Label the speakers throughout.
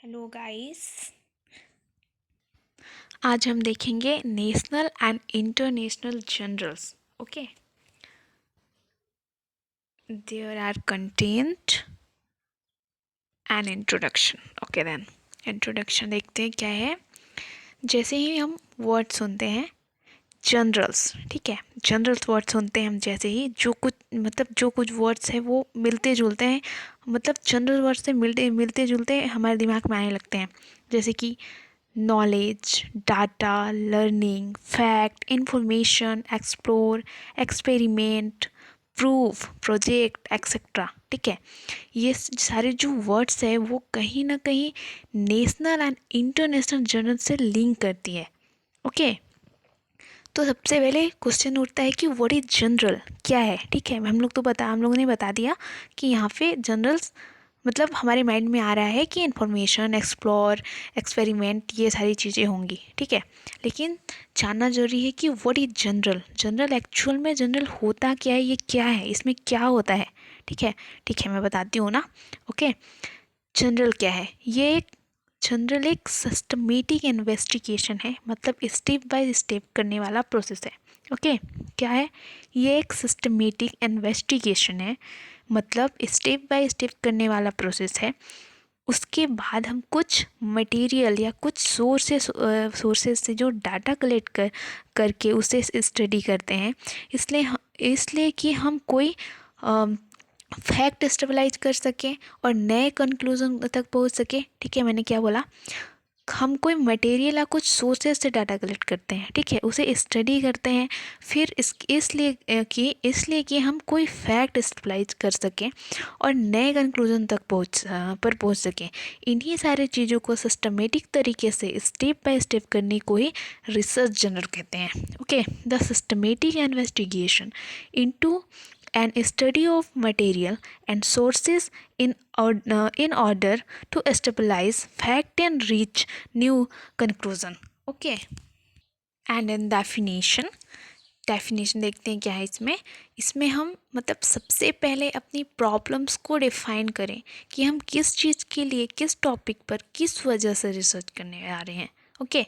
Speaker 1: Hello guys. आज हम देखेंगे national and international journals. Okay, there are content and introduction. Okay then, introduction देखते हैं क्या है। जैसे ही हम वर्ड सुनते हैं जनरल्स, ठीक है, जनरल्स वर्ड सुनते हैं हम, जैसे ही जो कुछ वर्ड्स है वो मिलते जुलते हैं, मतलब जनरल वर्ड से मिलते जुलते हमारे दिमाग में आने लगते हैं। जैसे कि knowledge, data, learning, fact, information, explore, experiment, proof, project, etcetera. ठीक है, ये सारे जो वर्ड्स है वो कहीं ना कहीं नेशनल एंड इंटरनेशनल जर्नल से लिंक करती है। ओके, तो सबसे पहले क्वेश्चन उठता है कि व्हाट इज जनरल, क्या है। ठीक है, हम लोगों ने बता दिया कि यहाँ पे जनरल्स मतलब हमारे माइंड में आ रहा है कि इन्फॉर्मेशन, एक्सप्लोर, एक्सपेरिमेंट, ये सारी चीज़ें होंगी। ठीक है, लेकिन जानना जरूरी है कि what is general. General actual में जनरल होता क्या है, ये क्या है, इसमें क्या होता है। ठीक है, मैं बताती हूँ ना। ओके, जनरल क्या है, जनरल एक सिस्टमेटिक इन्वेस्टिगेशन है, मतलब स्टेप बाय स्टेप करने वाला प्रोसेस है। ओके, क्या है ये, एक सिस्टमेटिक इन्वेस्टिगेशन है, मतलब स्टेप बाय स्टेप करने वाला प्रोसेस है। उसके बाद हम कुछ मटेरियल या कुछ सोर्सेस से जो डाटा कलेक्ट करके उसे स्टडी करते हैं। इसलिए कि हम कोई फैक्ट स्टेबलाइज कर सकें और नए कंक्लूजन तक पहुंच सके। ठीक है, मैंने क्या बोला, हम कोई मटेरियल या कुछ सोर्सेज से डाटा कलेक्ट करते हैं। ठीक है, उसे स्टडी करते हैं, फिर इसलिए कि हम कोई फैक्ट स्टेबलाइज कर सकें और नए कंक्लूजन तक पहुंच सकें। इन्हीं सारी चीज़ों को सिस्टमेटिक तरीके से स्टेप बाय स्टेप करने को ही रिसर्च जर्नल कहते हैं। Okay, the systematic investigation into and study of material and sources in order to stabilize fact and reach new conclusion. Okay, and in definition देखते हैं क्या है इसमें। इसमें हम मतलब सबसे पहले अपनी प्रॉब्लम्स को डिफाइन करें कि हम किस चीज़ के लिए, किस टॉपिक पर, किस वजह से रिसर्च करने आ रहे हैं। ओके,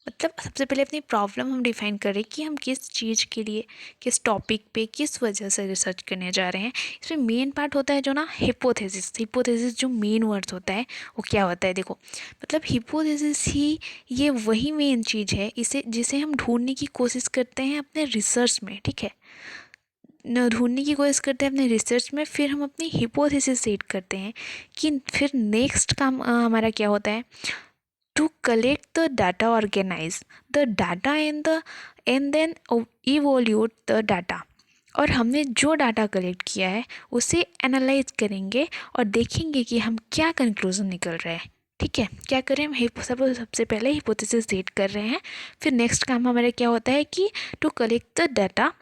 Speaker 1: मतलब सबसे पहले अपनी प्रॉब्लम हम डिफाइन करें कि हम किस चीज़ के लिए, किस टॉपिक पे, किस वजह से रिसर्च करने जा रहे हैं। इसमें मेन पार्ट होता है जो ना हिपोथेसिस जो मेन वर्ड्स होता है वो क्या होता है। देखो, मतलब हिपोथेसिस ही ये वही मेन चीज़ है जिसे हम ढूंढने की कोशिश करते हैं अपने रिसर्च में। ठीक है, ढूंढने की कोशिश करते हैं अपने रिसर्च में, फिर हम अपनी हिपोथेसिस सेट करते हैं कि फिर नेक्स्ट काम हमारा क्या होता है, to collect the data, organize the data and then evaluate the data। और हमने जो डाटा कलेक्ट किया है उसे एनालाइज करेंगे और देखेंगे कि हम क्या कंक्लूजन निकल रहा है। ठीक है, क्या करें, हम सबसे पहले हिपोथेसिस सेट कर रहे हैं, फिर नेक्स्ट काम हमारा क्या होता है कि to collect the data,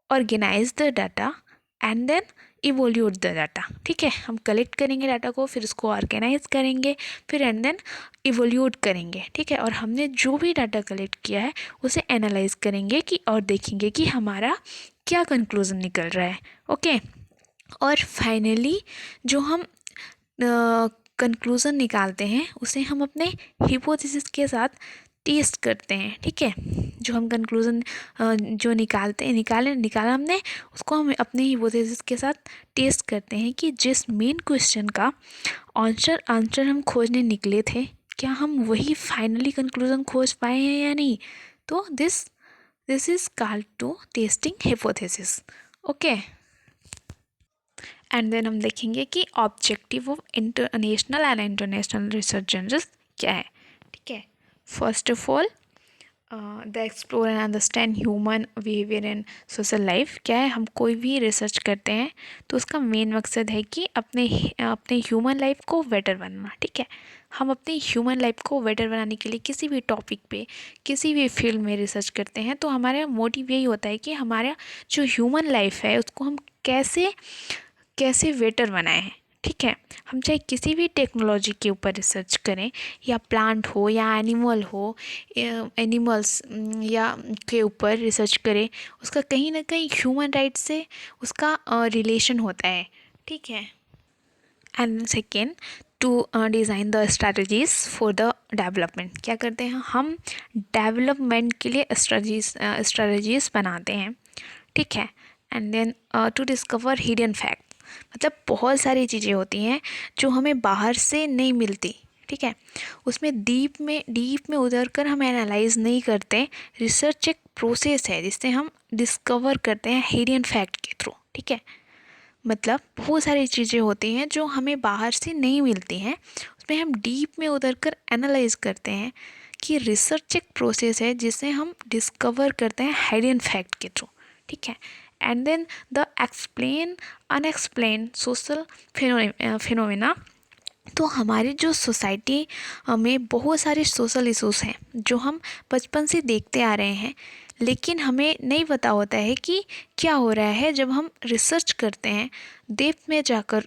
Speaker 1: organize the data and then evaluate the data. ठीक है, हम कलेक्ट करेंगे डाटा को, फिर उसको ऑर्गेनाइज करेंगे, फिर एंड देन इवोल्यूट करेंगे। ठीक है, और हमने जो भी डाटा कलेक्ट किया है उसे एनालाइज करेंगे कि और देखेंगे कि हमारा क्या कंक्लूजन निकल रहा है। ओके, और फाइनली जो हम कंक्लूज़न निकालते हैं उसे हम अपने हिपोथेसिस के साथ टेस्ट करते हैं। ठीक है, जो हम कंक्लूज़न जो निकाला हमने, उसको हम अपने हिपोथेसिस के साथ टेस्ट करते हैं कि जिस मेन क्वेश्चन का आंसर हम खोजने निकले थे, क्या हम वही फाइनली कंक्लूज़न खोज पाए हैं या नहीं। तो this is called to testing hypothesis. Okay, and then हम देखेंगे कि objective of international and international research journals क्या है। ठीक है, first of all the explore and understand human behaviour and social life. क्या है, हम कोई भी रिसर्च करते हैं तो उसका मेन मकसद है कि अपने ह्यूमन लाइफ को बेटर बनाना। ठीक है, हम अपनी ह्यूमन लाइफ को बेटर बनाने के लिए किसी भी टॉपिक पे, किसी भी फील्ड में रिसर्च करते हैं तो हमारा मोटिव यही होता है कि हमारा जो ह्यूमन लाइफ है उसको हम कैसे बेटर बनाए हैं। ठीक है, हम चाहे किसी भी टेक्नोलॉजी के ऊपर रिसर्च करें, या प्लांट हो या एनिमल्स या के ऊपर रिसर्च करें, उसका कहीं ना कहीं ह्यूमन राइट से उसका रिलेशन होता है। ठीक है, and second, to design the strategies for the development. क्या करते हैं हम डेवलपमेंट के लिए स्ट्रैटेजीज़ बनाते हैं, ठीक है। And then to discover hidden fact, मतलब बहुत सारी चीज़ें होती हैं जो हमें बाहर से नहीं मिलती, ठीक है। उसमें डीप में उतर कर हम एनालाइज नहीं करते। रिसर्च एक प्रोसेस है जिससे हम डिस्कवर करते हैं हिडन फैक्ट के थ्रू, ठीक है। मतलब बहुत सारी चीज़ें होती हैं जो हमें बाहर से नहीं मिलती हैं, उसमें हम डीप में उतर कर एनालाइज करते हैं कि रिसर्च एक प्रोसेस है जिसे हम डिस्कवर करते हैं हिडन फैक्ट के थ्रू, ठीक है। And then the explain unexplained social phenomena. तो हमारी जो सोसाइटी में बहुत सारे सोशल इश्यूज हैं जो हम बचपन से देखते आ रहे हैं, लेकिन हमें नहीं पता होता है कि क्या हो रहा है। जब हम रिसर्च करते हैं, डेप्थ में जाकर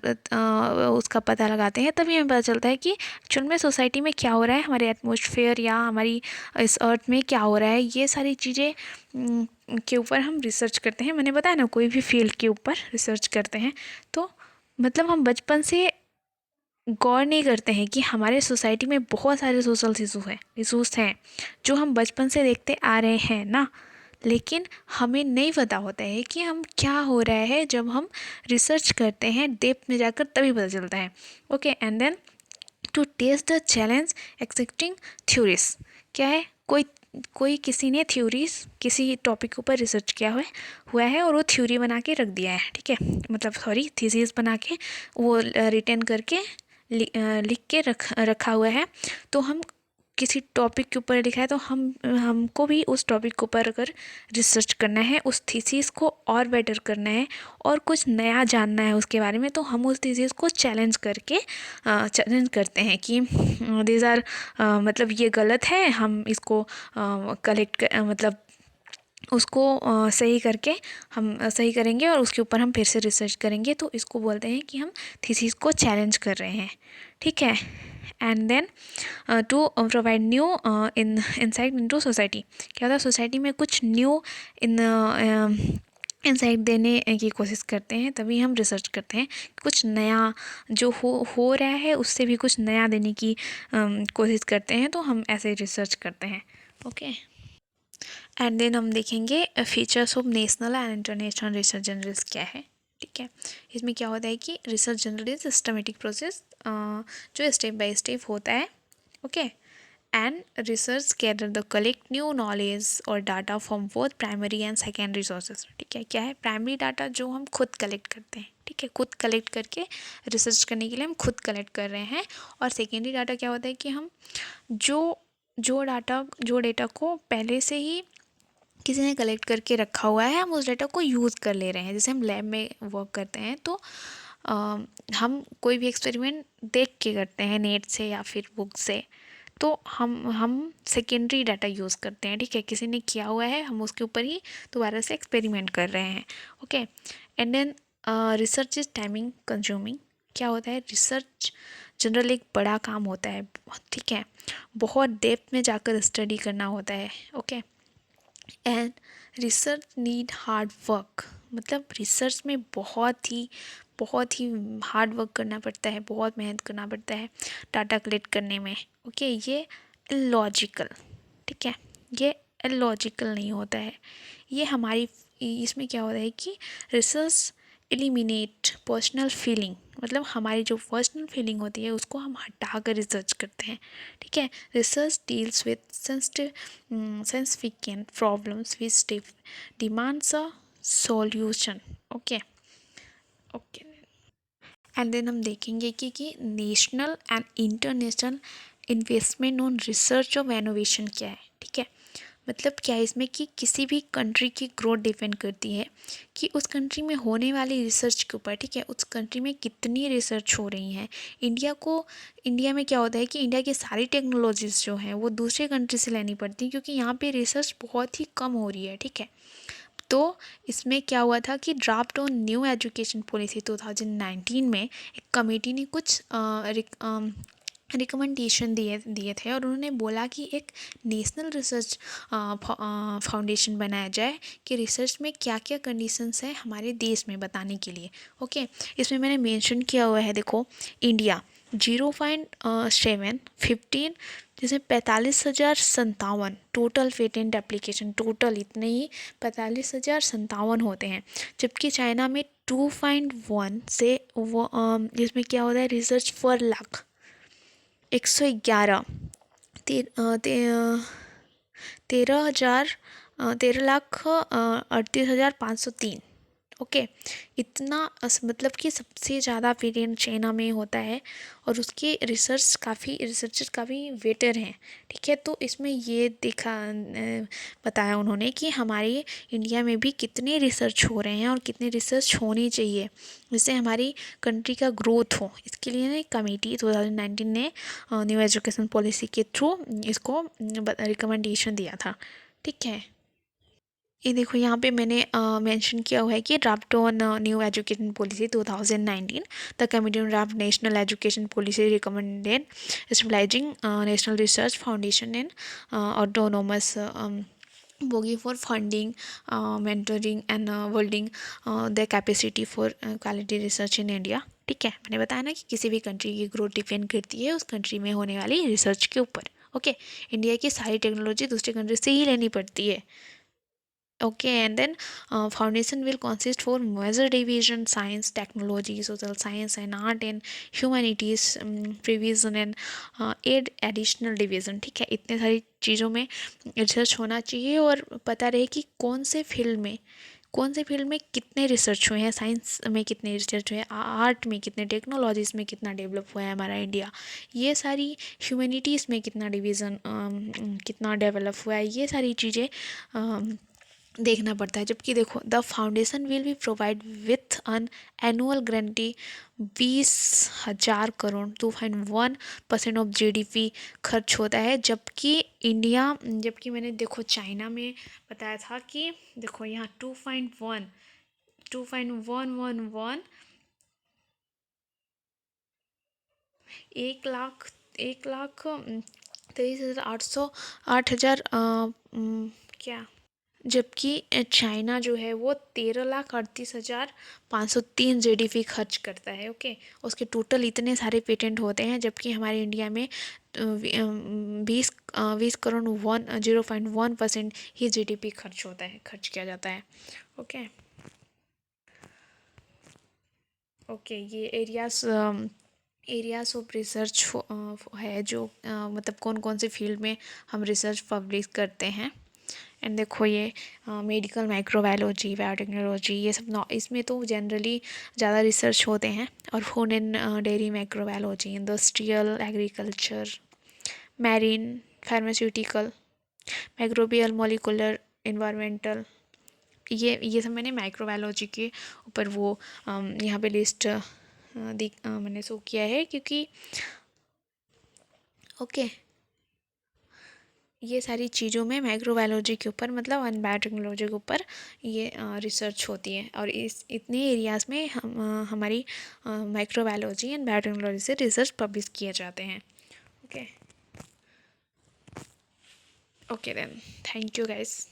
Speaker 1: उसका पता लगाते हैं, तभी हमें पता चलता है कि एक्चुअल में सोसाइटी में क्या हो रहा है, हमारे एटमॉस्फेयर या हमारी इस अर्थ में क्या हो रहा है। ये सारी चीज़ें के ऊपर हम रिसर्च करते हैं। मैंने बताया ना, कोई भी फील्ड के ऊपर रिसर्च करते हैं तो मतलब हम बचपन से गौर नहीं करते हैं कि हमारे सोसाइटी में बहुत सारे सोशल इशूज़ हैं जो हम बचपन से देखते आ रहे हैं ना, लेकिन हमें नहीं पता होता है कि हम क्या हो रहा है। जब हम रिसर्च करते हैं डेप्थ में जाकर तभी पता चलता है। Okay, and then to test the challenge accepting theories. क्या है, कोई किसी ने थ्योरीज किसी टॉपिक के ऊपर रिसर्च किया हुआ है और वो थ्योरी बना के रख दिया है, ठीक है। मतलब सॉरी, थीसिस बना के वो रिटर्न करके लिख के रखा हुआ है। तो हम किसी टॉपिक के ऊपर लिखा है तो हमको भी उस टॉपिक के ऊपर अगर रिसर्च करना है, उस थीसिस को और बेटर करना है और कुछ नया जानना है उसके बारे में, तो हम उस थीसिस को चैलेंज करते हैं कि दीज आर मतलब ये गलत है, हम इसको मतलब उसको सही करके हम सही करेंगे और उसके ऊपर हम फिर से रिसर्च करेंगे। तो इसको बोलते हैं कि हम थीसिस को चैलेंज कर रहे हैं, ठीक है। And then to provide new insight into society. क्या होता है, सोसाइटी में कुछ न्यू इंसाइट देने की कोशिश करते हैं, तभी हम रिसर्च करते हैं। कुछ नया जो हो रहा है उससे भी कुछ नया देने की कोशिश करते हैं, तो हम ऐसे रिसर्च करते हैं। ओके, एंड देन हम देखेंगे features of national and international research journals क्या है, ठीक है। इसमें क्या होता है कि research journal is systematic process जो स्टेप बाय स्टेप होता है, okay. And research gather the collect new knowledge और data from both primary and secondary sources, ठीक है। क्या है, प्राइमरी डाटा जो हम खुद कलेक्ट करते हैं, ठीक है, खुद कलेक्ट करके रिसर्च करने के लिए हम खुद कलेक्ट कर रहे हैं। और सेकेंडरी डाटा क्या होता है कि हम जो डेटा को पहले से ही किसी ने कलेक्ट करके रखा हुआ है, हम उस डाटा को यूज़ कर ले रहे हैं। जैसे हम लैब में वर्क करते हैं तो हम कोई भी एक्सपेरिमेंट देख के करते हैं नेट से या फिर बुक से, तो हम सेकेंडरी डाटा यूज़ करते हैं, ठीक है। किसी ने किया हुआ है, हम उसके ऊपर ही दोबारा से एक्सपेरिमेंट कर रहे हैं, okay. And then research is timing consuming. क्या होता है, रिसर्च जनरल एक बड़ा काम होता है, ठीक है। बहुत डेप्थ में जाकर स्टडी करना होता है, okay. And research need hard work. मतलब रिसर्च में बहुत ही हार्ड वर्क करना पड़ता है, बहुत मेहनत करना पड़ता है डाटा कलेक्ट करने में, ओके। ये इलॉजिकल, ठीक है, ये इलॉजिकल नहीं होता है। ये हमारी इसमें क्या होता है कि रिसर्च एलिमिनेट पर्सनल फीलिंग। मतलब हमारी जो पर्सनल फीलिंग होती है उसको हम हटा कर रिसर्च करते हैं, ठीक है। Research deals with significant problems which demands a solution, okay, okay। And then हम देखेंगे कि national and international investment on research और इनोवेशन क्या है, ठीक है। मतलब क्या है इसमें कि किसी भी कंट्री की ग्रोथ डिपेंड करती है कि उस कंट्री में होने वाली रिसर्च के ऊपर, ठीक है। उस कंट्री में कितनी रिसर्च हो रही हैं। इंडिया में क्या होता है कि इंडिया की सारी टेक्नोलॉजीज़ जो हैं वो दूसरे कंट्री से लेनी पड़ती हैं, क्योंकि यहाँ पे रिसर्च बहुत ही कम हो रही है, ठीक है। तो इसमें क्या हुआ था कि draft on new education policy 2019 में एक कमेटी ने कुछ रिकमेंडेशन दिए थे और उन्होंने बोला कि एक नेशनल रिसर्च फाउंडेशन बनाया जाए कि रिसर्च में क्या क्या कंडीशंस है हमारे देश में बताने के लिए, ओके। इसमें मैंने मेंशन किया हुआ है, देखो, इंडिया 0.7 15 जिसमें 45,057 टोटल पेटेंट एप्लीकेशन, टोटल इतने ही 45,057 होते हैं। जबकि चाइना में 2.1 से वो जिसमें क्या होता है, रिसर्च पर लाख 111 13,38,503। ओके, इतना मतलब कि सबसे ज़्यादा पेटेंट चाइना में होता है और उसके रिसर्चर्स काफ़ी वेटर हैं। ठीक है, तो इसमें ये बताया उन्होंने कि हमारे इंडिया में भी कितने रिसर्च हो रहे हैं और कितने रिसर्च होनी चाहिए जिससे हमारी कंट्री का ग्रोथ हो। इसके लिए ना कमेटी 2019 ने न्यू एजुकेशन पॉलिसी के थ्रू इसको रिकमेंडेशन दिया था। ठीक है, ये देखो यहाँ पे मैंने मेंशन किया हुआ है कि draft on new education policy 2019, the committee on draft national education policy recommended stabilising national research foundation and autonomous body for funding, mentoring and building the capacity for quality research in India। ठीक है, मैंने बताया ना कि किसी भी country की growth depend करती है उस कंट्री में होने वाली रिसर्च के ऊपर। ओके, इंडिया की सारी टेक्नोलॉजी दूसरी कंट्री से ही लेनी पड़ती है। Okay, and then foundation will consist for major division: science, technology, social science and art, and humanities, prevision and eight additional division। ठीक है, इतने सारी चीज़ों में रिसर्च होना चाहिए और पता रहे कि कौन से फील्ड में कितने रिसर्च हुए हैं, साइंस में कितने रिसर्च हुए हैं, आर्ट में कितने, टेक्नोलॉजीज़ में कितना डेवलप हुआ है हमारा इंडिया, ये सारी ह्यूमैनिटीज़ में कितना डिवीज़न कितना डेवलप हुआ है, ये सारी चीज़ें देखना पड़ता है। जबकि देखो, the foundation will be provide with an annual guarantee 20,000 crore 2.1% of GDP खर्च होता है। जबकि मैंने देखो चाइना में बताया था कि देखो यहाँ 2.1 1,23,800 8,000 क्या, जबकि चाइना जो है वो 13,38,503 जीडीपी खर्च करता है। ओके, उसके टोटल इतने सारे पेटेंट होते हैं, जबकि हमारे इंडिया में 20 करोड़ 0.1% ही जीडीपी खर्च किया जाता है। ओके ओके, ये एरियाज ऑफ रिसर्च है जो मतलब कौन कौन से फील्ड में हम रिसर्च पब्लिश करते हैं। एंड देखो ये मेडिकल माइक्रोबायोलॉजी, बायोटेक्नोलॉजी, ये सब इसमें तो जनरली ज़्यादा रिसर्च होते हैं। और food and dairy microbiology, industrial, agriculture, marine, pharmaceutical, microbial, molecular, environmental, ये सब मैंने माइक्रोबायोलॉजी के ऊपर वो यहाँ पे लिस्ट मैंने शो किया है, क्योंकि ओके ये सारी चीज़ों में माइक्रोबायोलॉजी के ऊपर मतलब एंड बायोटेक्नोलॉजी के ऊपर ये रिसर्च होती है। और इस इतने एरियाज़ में हमारी माइक्रोबायोलॉजी एंड बायोटेक्नोलॉजी से रिसर्च पब्लिश किए जाते हैं। Okay okay then, thank you guys.